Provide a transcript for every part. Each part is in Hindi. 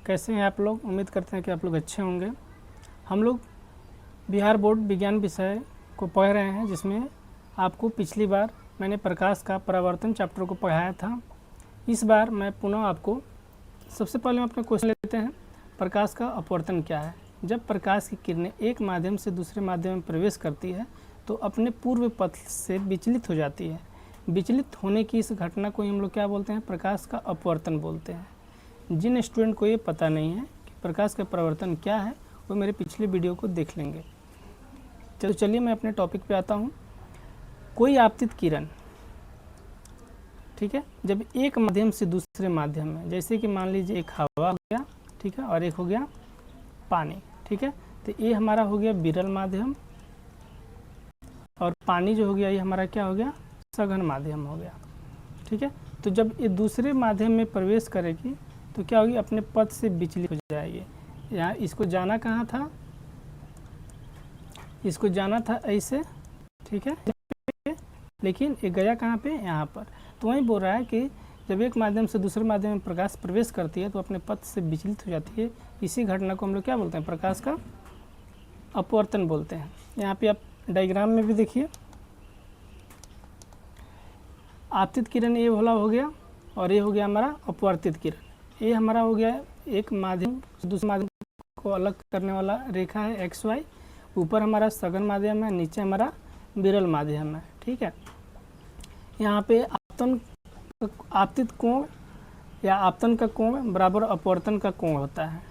कैसे हैं आप लोग। उम्मीद करते हैं कि आप लोग अच्छे होंगे। हम लोग बिहार बोर्ड विज्ञान विषय को पढ़ रहे हैं, जिसमें आपको पिछली बार मैंने प्रकाश का परावर्तन चैप्टर को पढ़ाया था। इस बार मैं पुनः आपको सबसे पहले हम अपना क्वेश्चन लेते हैं, प्रकाश का अपवर्तन क्या है। जब प्रकाश की किरणें एक माध्यम से दूसरे माध्यम में प्रवेश करती है तो अपने पूर्व पथ से विचलित हो जाती है। विचलित होने की इस घटना को हम लोग क्या बोलते हैं, प्रकाश का अपवर्तन बोलते हैं। जिन स्टूडेंट को ये पता नहीं है कि प्रकाश का परावर्तन क्या है, वो मेरे पिछले वीडियो को देख लेंगे। तो चलिए मैं अपने टॉपिक पे आता हूँ। कोई आपतित किरण, ठीक है, जब एक माध्यम से दूसरे माध्यम में, जैसे कि मान लीजिए एक हवा हो गया, ठीक है, और एक हो गया पानी, ठीक है, तो ये हमारा हो गया विरल माध्यम, और पानी जो हो गया ये हमारा क्या हो गया, सघन माध्यम हो गया, ठीक है। तो जब ये दूसरे माध्यम में प्रवेश करेगी तो क्या होगी, अपने पथ से विचलित हो जाएगी। यहाँ इसको जाना कहाँ था, इसको जाना था ऐसे, ठीक है, लेकिन ये गया कहाँ पे, यहाँ पर। तो वही बोल रहा है कि जब एक माध्यम से दूसरे माध्यम में प्रकाश प्रवेश करती है तो अपने पथ से विचलित हो जाती है। इसी घटना को हम लोग क्या बोलते हैं, प्रकाश का अपवर्तन बोलते हैं। यहाँ पे आप डायग्राम में भी देखिए, आपतित किरण ये वाला हो गया और ये हो गया हमारा अपवर्तित किरण। ये हमारा हो गया एक माध्यम से दूसरे माध्यम को अलग करने वाला रेखा है XY। ऊपर हमारा सघन माध्यम है, नीचे हमारा विरल माध्यम है, ठीक है। यहाँ पे आपतित कोण या आपतन का कोण बराबर अपवर्तन का कोण होता है।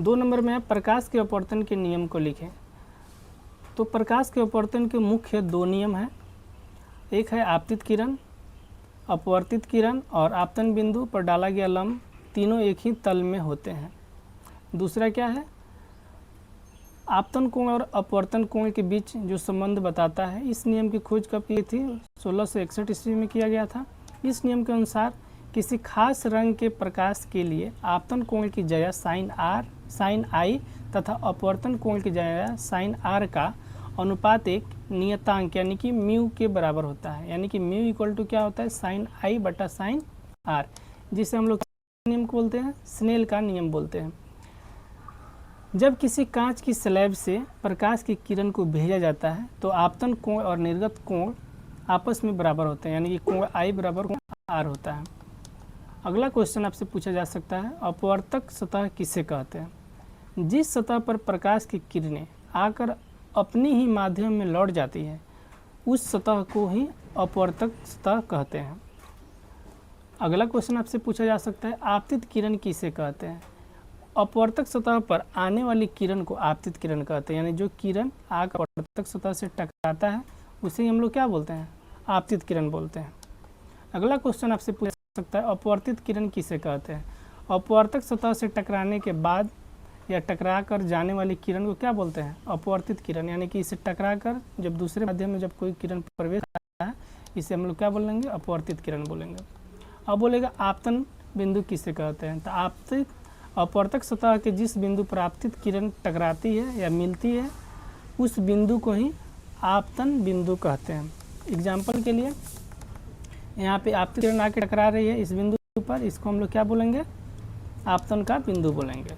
2 नंबर में है प्रकाश के अपवर्तन के नियम को लिखें। तो प्रकाश के अपवर्तन के मुख्य 2 नियम हैं। एक है आपतित किरण, अपवर्तित किरण और आपतन बिंदु पर डाला गया लंब तीनों एक ही तल में होते हैं। दूसरा क्या है, आपतन कोण और अपवर्तन कोण के बीच जो संबंध बताता है। इस नियम की खोज कब की थी, 1661 ईस्वी में किया गया था। इस नियम के अनुसार किसी खास रंग के प्रकाश के लिए आपतन कोण की जगह साइन I तथा अपवर्तन कोण की जगह साइन R का अनुपात एक नियतांक यानी कि म्यू के बराबर होता है। यानी कि म्यू इक्वल टू क्या होता है, साइन I बटा साइन R, जिसे हम लोग नियम को बोलते हैं, स्नेल का नियम बोलते हैं। जब किसी कांच की स्लैब से प्रकाश की किरण को भेजा जाता है तो आपतन कोण और निर्गत कोण आपस में बराबर होते हैं, यानी कि कोण I बराबर कोण R होता है। अगला क्वेश्चन आपसे पूछा जा सकता है, अपवर्तक सतह किसे कहते हैं। जिस सतह पर प्रकाश की किरणें आकर अपनी ही माध्यम में लौट जाती है उस सतह को ही अपवर्तक सतह कहते हैं। अगला क्वेश्चन आपसे पूछा जा सकता है, आपतित किरण किसे कहते हैं। अपवर्तक सतह पर आने वाली किरण को आपतित किरण कहते हैं, यानी जो किरण आकर अपवर्तक सतह से टकराता है उसे हम लोग क्या बोलते हैं, आपतित किरण बोलते हैं। अगला क्वेश्चन आपसे पूछा जा सकता है, अपवर्तित किरण किसे कहते हैं। अपवर्तक सतह से टकराने के बाद या टकरा कर जाने वाली किरण को क्या बोलते हैं, अपवर्तित किरण, यानी कि इसे टकरा कर जब दूसरे माध्यम में जब कोई किरण प्रवेश करता है इसे हम लोग क्या बोलेंगे, अपवर्तित किरण बोलेंगे। अब बोलेगा आपतन बिंदु किसे कहते हैं। तो अपवर्तक सतह के जिस बिंदु पर आपतित किरण टकराती है या मिलती है उस बिंदु को ही आपतन बिंदु कहते हैं। एग्जाम्पल के लिए यहाँ पे आपतित किरण आके टकरा रही है इस बिंदु पर, इसको हम लोग क्या बोलेंगे, आपतन का बिंदु बोलेंगे।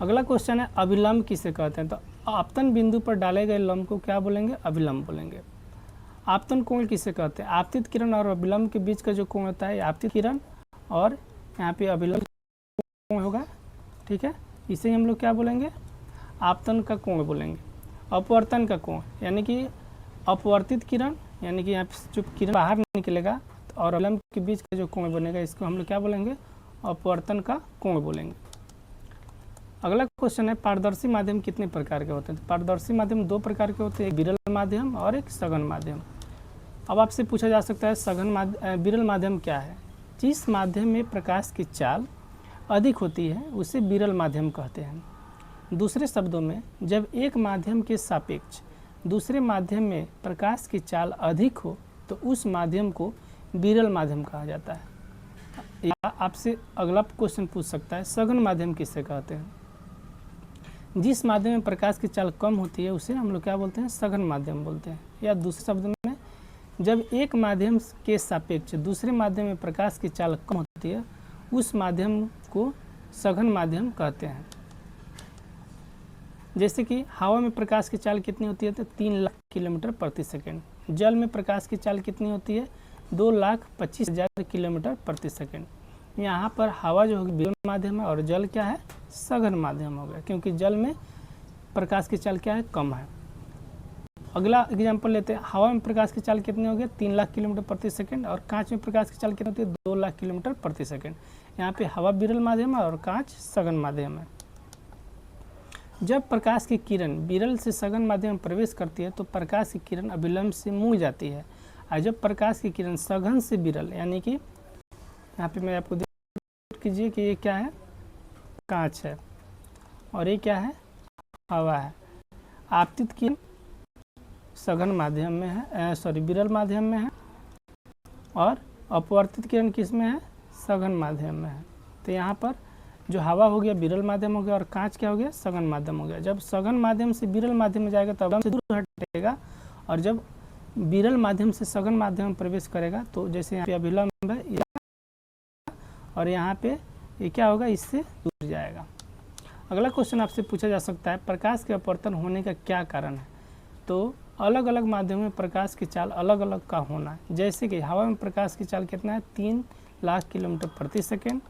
अगला क्वेश्चन है, अभिलंब किसे कहते हैं। तो आपतन बिंदु पर डाले गए लंब को क्या बोलेंगे, अभिलंब बोलेंगे। आपतन कोण किसे कहते हैं। आपतित किरण और अभिलंब के बीच का जो कोण होता है आपतित किरण और यहाँ पे अभिलंब कोण होगा, ठीक है, इसे हम लोग क्या बोलेंगे, आपतन का कोण बोलेंगे। अपवर्तन का कोण यानी कि अपवर्तित किरण, यानी कि यहाँ पे जो किरण बाहर निकलेगा और अभिलंब के बीच का जो कोण बनेगा इसको हम लोग क्या बोलेंगे, अपवर्तन का कोण बोलेंगे। अगला क्वेश्चन है, पारदर्शी माध्यम कितने प्रकार के होते हैं। पारदर्शी माध्यम 2 प्रकार के होते हैं, एक विरल माध्यम और एक सघन माध्यम। अब आपसे पूछा जा सकता है, विरल माध्यम क्या है। जिस माध्यम में प्रकाश की चाल अधिक होती है उसे विरल माध्यम कहते हैं। दूसरे शब्दों में, जब एक माध्यम के सापेक्ष दूसरे माध्यम में प्रकाश की चाल अधिक हो तो उस माध्यम को विरल माध्यम कहा जाता है। या आपसे अगला क्वेश्चन पूछ सकता है, सघन माध्यम किसे कहते हैं। जिस माध्यम में प्रकाश की चाल कम होती है उसे हम लोग क्या बोलते हैं, सघन माध्यम बोलते हैं। या दूसरे शब्द में, जब एक माध्यम के सापेक्ष दूसरे माध्यम में प्रकाश की चाल कम होती है उस माध्यम को सघन माध्यम कहते हैं। जैसे कि हवा में प्रकाश की चाल कितनी होती है, तो 3 लाख किलोमीटर प्रति सेकंड। जल में प्रकाश की चाल कितनी होती है, 2,25,000 किलोमीटर प्रति सेकंड। यहाँ पर हवा जो होगी विरल माध्यम है और जल क्या है, सघन माध्यम हो गया, क्योंकि जल में प्रकाश की चाल क्या है, कम है। अगला एग्जाम्पल लेते हैं, हवा में प्रकाश की चाल कितनी होगी, 3 लाख किलोमीटर प्रति सेकंड, और कांच में प्रकाश की चाल कितनी होती है, 2 लाख किलोमीटर प्रति सेकंड। यहाँ पे हवा विरल माध्यम है और कांच सघन माध्यम है। जब प्रकाश की किरण विरल से सघन माध्यम में प्रवेश करती है तो प्रकाश की किरण अविलंब से मुड़ जाती है, और जब प्रकाश की किरण सघन से विरल, यानी कि यहाँ पे मैं आपको कीजिए कि ये क्या है, कांच है, और ये क्या है, हवा है। आपतित किरण सघन माध्यम में है, विरल माध्यम में है, और अपवर्तित किरण किस में है, सघन माध्यम में है। तो यहाँ पर जो हवा हो गया विरल माध्यम हो गया, और कांच क्या हो गया, सघन माध्यम हो गया। जब सघन माध्यम से विरल माध्यम में जाएगा तो अविलंब से दूर हटेगा, और जब विरल माध्यम से सघन माध्यम में प्रवेश करेगा तो जैसे यहाँ पे अविलंब है और यहाँ पे ये क्या होगा, इससे दूर जाएगा। अगला क्वेश्चन आपसे पूछा जा सकता है, प्रकाश के अपवर्तन होने का क्या कारण है। तो अलग अलग माध्यम में प्रकाश की चाल अलग अलग का होना है। जैसे कि हवा में प्रकाश की चाल कितना है, 3 लाख किलोमीटर प्रति सेकंड।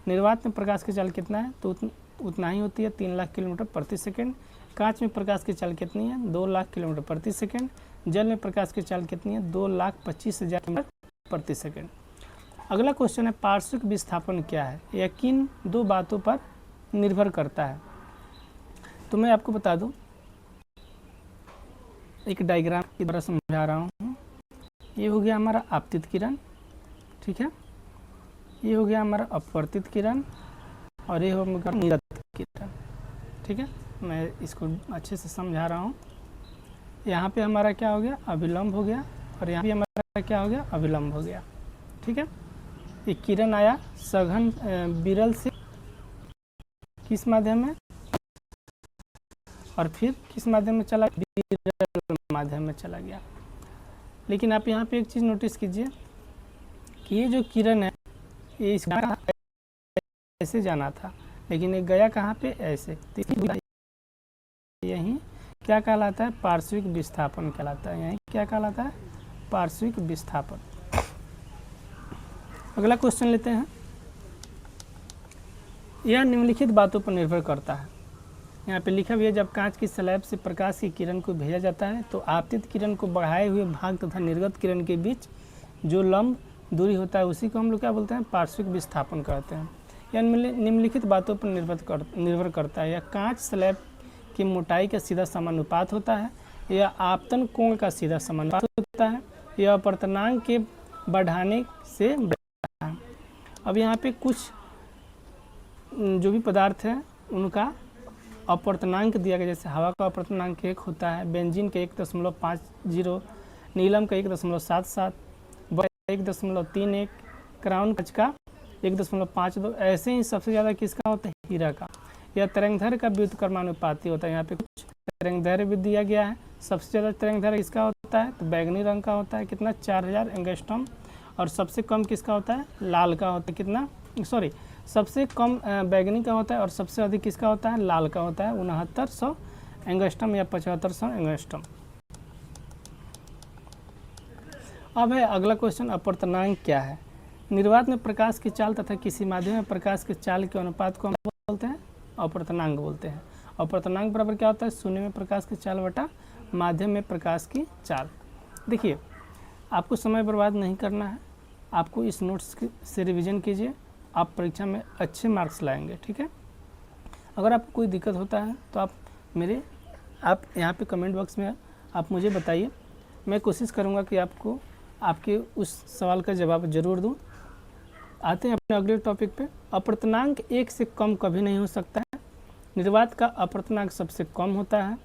निर्वात में प्रकाश की चाल कितना है, तो उतना ही होती है, 3 लाख किलोमीटर प्रति सेकंड। कांच में प्रकाश की चाल कितनी है, 2 लाख किलोमीटर प्रति सेकंड। जल में प्रकाश की चाल कितनी है, 2,25,000 किलोमीटर प्रति सेकंड। अगला क्वेश्चन है, पार्श्विक विस्थापन क्या है, यह किन 2 बातों पर निर्भर करता है। तो मैं आपको बता दूं, एक डायग्राम की द्वारा समझा रहा हूँ। ये हो गया हमारा आपतित किरण, ठीक है, ये हो गया हमारा अपवर्तित किरण, और ये हो गया निर्गत किरण, ठीक है। मैं इसको अच्छे से समझा रहा हूँ। यहाँ पे हमारा क्या हो गया, अविलंब हो गया, और यहाँ भी हमारा क्या हो गया, अविलंब हो गया, ठीक है। ये किरण आया सघन विरल से किस माध्यम में, और फिर किस माध्यम में चला, विरल माध्यम में चला गया। लेकिन आप यहाँ पे एक चीज़ नोटिस कीजिए कि ये जो किरण है ये इस ऐसे जाना था, लेकिन ये गया कहाँ पे, ऐसे। यही क्या कहलाता है, पार्श्विक विस्थापन कहलाता है। यही क्या कहलाता है, पार्श्विक विस्थापन। अगला क्वेश्चन लेते हैं, यह निम्नलिखित बातों पर निर्भर करता है। यहाँ पे लिखा हुआ है, जब कांच की स्लैब से प्रकाश की किरण को भेजा जाता है तो आपतित किरण को बढ़ाए हुए भाग तथा निर्गत किरण के बीच जो लंब दूरी होता है उसी को हम लोग क्या बोलते हैं, पार्श्विक विस्थापन कहते हैं। यह निम्नलिखित बातों पर निर्भर करता है। यह कांच स्लैब की मोटाई का सीधा समानुपात होता है, यह आपतन कोण का सीधा समानुपात होता है, यह अपवर्तनांक के बढ़ाने से बढ़ता है। अब यहाँ पे कुछ जो भी पदार्थ हैं उनका अपवर्तनांक दिया गया, जैसे हवा का अपवर्तनांक 1 होता है, बेंजीन का 1.50, नीलम का 1.77, 1.31, क्राउन कांच का 1.52। ऐसे ही सबसे ज़्यादा किसका होता है, हीरा का। यह तरंगदैर्घ्य का व्युत्क्रमानुपाती होता है। यहाँ पे कुछ तरंगदैर्घ्य भी दिया गया है। सबसे ज़्यादा तरंगदैर्घ्य किसका होता है, तो बैगनी रंग का होता है, कितना, 4000 एंगस्ट्रॉम। और सबसे कम किसका होता है, लाल का होता है, कितना, सबसे कम बैगनी का होता है, और सबसे अधिक किसका होता है, लाल का होता है, 6900 एंगस्ट्रॉम या 7500 एंगस्ट्रॉम। अब है अगला क्वेश्चन, अपवर्तनांक क्या है। निर्वात में प्रकाश की चाल तथा किसी माध्यम में प्रकाश की चाल के अनुपात को हम बोलते हैं, अपवर्तनांक बोलते हैं। अपवर्तनांक बराबर क्या होता है, शून्य में प्रकाश की चाल बटा माध्यम में प्रकाश की चाल। देखिए, आपको समय बर्बाद नहीं करना है, आपको इस नोट्स से रिवीजन कीजिए, आप परीक्षा में अच्छे मार्क्स लाएंगे, ठीक है। अगर आपको कोई दिक्कत होता है तो आप यहाँ पे कमेंट बॉक्स में आप मुझे बताइए, मैं कोशिश करूँगा कि आपको आपके उस सवाल का जवाब ज़रूर दूँ। आते हैं अपने अगले टॉपिक पे। अपवर्तनांक 1 से कम कभी नहीं हो सकता है। निर्वात का अपवर्तनांक सबसे कम होता है।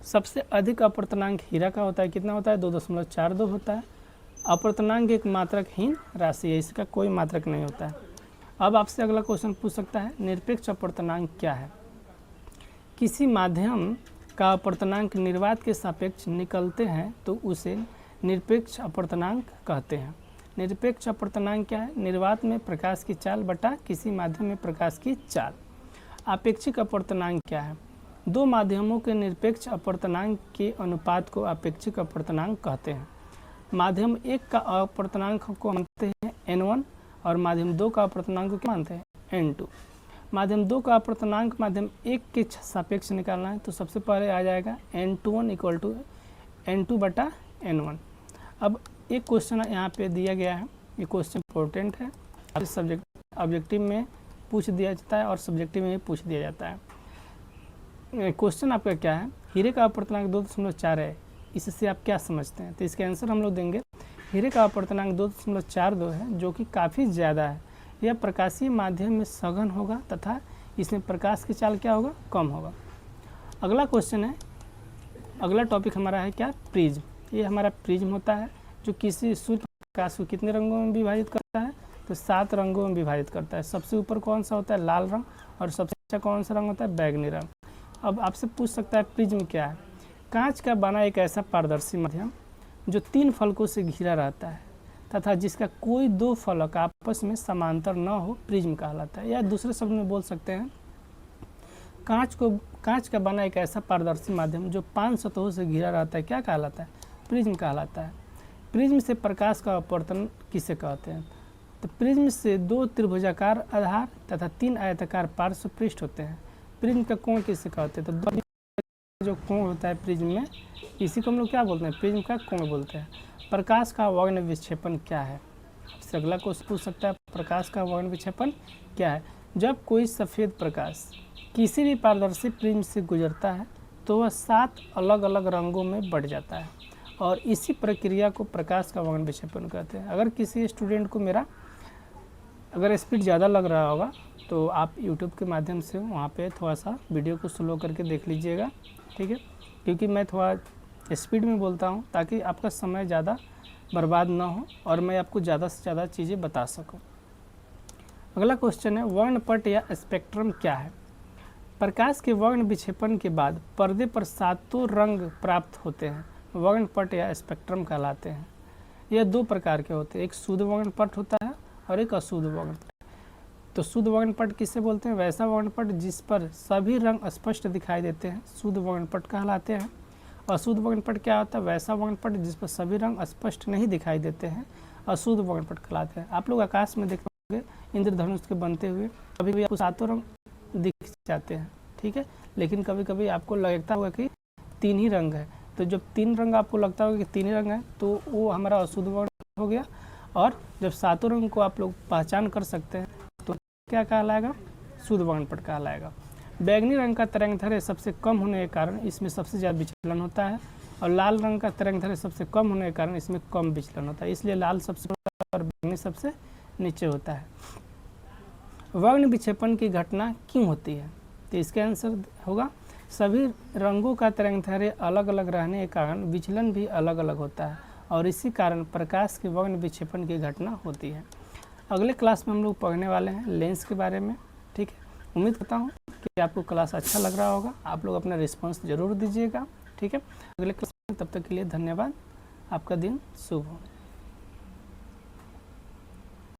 सबसे अधिक अपवर्तनांक हीरा का होता है, कितना होता है, 2.42 होता है। अपवर्तनांक एक मात्रकहीन राशि है, इसका कोई मात्रक नहीं होता है। अब आपसे अगला क्वेश्चन पूछ सकता है, निरपेक्ष अपवर्तनांक क्या है। किसी माध्यम का अपवर्तनांक निर्वात के सापेक्ष निकलते हैं तो उसे निरपेक्ष अपवर्तनांक कहते हैं। निरपेक्ष अपवर्तनांक क्या है? निर्वात में प्रकाश की चाल बटा किसी माध्यम में प्रकाश की चाल। आपेक्षिक अपवर्तनांक क्या है? दो माध्यमों के निरपेक्ष अपवर्तनांक के अनुपात को आपेक्षिक अपवर्तनांक कहते हैं। माध्यम 1 का अपवर्तनांक को मानते हैं n1 और माध्यम 2 का अपवर्तनांक को क्या मानते हैं? n2। माध्यम 2 का अपवर्तनांक माध्यम 1 के सापेक्ष निकालना है तो सबसे पहले आ जाएगा n21 = n2 बटा n1। अब एक क्वेश्चन यहाँ पे दिया गया है, ये क्वेश्चन इंपॉर्टेंट है, ऑब्जेक्टिव में पूछ दिया जाता है और सब्जेक्टिव में भी पूछ दिया जाता है। क्वेश्चन आपका क्या है? हीरे का अपवर्तनांक 2.4 है, इससे आप क्या समझते हैं? तो इसके आंसर हम लोग देंगे हीरे का अपवर्तनांक 2.42 है, जो कि काफ़ी ज़्यादा है। यह प्रकाशीय माध्यम में सघन होगा तथा इसमें प्रकाश की चाल क्या होगा? कम होगा। अगला क्वेश्चन है, अगला टॉपिक हमारा है क्या? प्रिज्म। ये हमारा प्रिज्म होता है जो किसी सूर्य प्रकाश को कितने रंगों में विभाजित करता है? तो 7 रंगों में विभाजित करता है। सबसे ऊपर कौन सा होता है? लाल रंग। और सबसे अच्छा कौन सा रंग होता है? बैगनी रंग। अब आपसे पूछ सकता है प्रिज्म क्या है? कांच का बना एक ऐसा पारदर्शी माध्यम जो 3 फलकों से घिरा रहता है तथा जिसका कोई 2 फलक आपस में समांतर न हो, प्रिज्म कहलाता है। या दूसरे शब्द में बोल सकते हैं कांच का बना एक ऐसा पारदर्शी माध्यम जो 5 सतहों से घिरा रहता है, क्या कहलाता है? प्रिज्म कहलाता है। प्रिज्म से प्रकाश का अपवर्तन किसे कहते हैं? तो प्रिज्म से 2 त्रिभुजाकार आधार तथा 3 आयताकार पार्श्व पृष्ठ होते हैं। प्रिज्म का कोण किसे कहते हैं? तो जो कोण होता है प्रिज्म में, इसी को हम लोग क्या बोलते हैं? प्रिज्म का कोण बोलते हैं। प्रकाश का वर्ण विक्षेपण क्या है? आपसे अगला क्वेश्चन पूछ सकता है, प्रकाश का वर्ण विक्षेपण क्या है? जब कोई सफ़ेद प्रकाश किसी भी पारदर्शी प्रिज्म से गुजरता है तो वह 7 अलग अलग रंगों में बढ़ जाता है और इसी प्रक्रिया को प्रकाश का वर्ण विक्षेपण कहते हैं। अगर किसी स्टूडेंट को मेरा अगर स्पीड ज़्यादा लग रहा होगा तो आप यूट्यूब के माध्यम से वहाँ पे थोड़ा सा वीडियो को स्लो करके देख लीजिएगा, ठीक है? क्योंकि मैं थोड़ा स्पीड में बोलता हूँ ताकि आपका समय ज़्यादा बर्बाद ना हो और मैं आपको ज़्यादा से ज़्यादा चीज़ें बता सकूँ। अगला क्वेश्चन है, वर्णपट या स्पेक्ट्रम क्या है? प्रकाश के वर्ण विक्षेपण के बाद पर्दे पर 7 रंग प्राप्त होते हैं, वर्णपट या स्पेक्ट्रम कहलाते हैं। यह 2 प्रकार के होते हैं, एक शुद्ध वर्णपट होता है और एक अशुद्ध वर्णपट। तो शुद्ध वर्णपट किसे बोलते हैं? वैसा वर्णपट जिस पर सभी रंग स्पष्ट दिखाई देते हैं, शुद्ध वर्णपट कहलाते हैं। अशुद्ध वर्णपट क्या होता है? वैसा वर्णपट जिस पर सभी रंग स्पष्ट नहीं दिखाई देते हैं, अशुद्ध वर्णपट कहलाते हैं। आप लोग आकाश में देखोगे इंद्रधनुष के बनते हुए कभी भी आपको 7 रंग दिख जाते हैं, ठीक है? लेकिन कभी कभी आपको लगता होगा कि 3 ही रंग है, तो जब 3 रंग आपको लगता होगा कि 3 ही रंग है तो वो हमारा अशुद्ध वर्ण हो गया। और जब 7 रंग को आप लोग पहचान कर सकते हैं तो क्या कहलाएगा? शुद्ध वर्णपट कहलाएगा। बैगनी रंग का तरंगदैर्घ्य सबसे कम होने के कारण इसमें सबसे ज़्यादा विचलन होता है और लाल रंग का तरंगदैर्घ्य सबसे कम होने के कारण इसमें कम विचलन होता है, इसलिए लाल सबसे ऊपर और बैगनी सबसे नीचे होता है। वर्ण विक्षेपण की घटना क्यों होती है? तो इसका आंसर होगा सभी रंगों का तरंगदैर्घ्य अलग अलग रहने के कारण विचलन भी अलग अलग होता है और इसी कारण प्रकाश के वर्ण विक्षेपण की घटना होती है। अगले क्लास में हम लोग पढ़ने वाले हैं लेंस के बारे में, ठीक है? उम्मीद करता हूँ कि आपको क्लास अच्छा लग रहा होगा। आप लोग अपना रिस्पॉन्स ज़रूर दीजिएगा, ठीक है? अगले क्लास में, तब तक के लिए धन्यवाद। आपका दिन शुभ हो।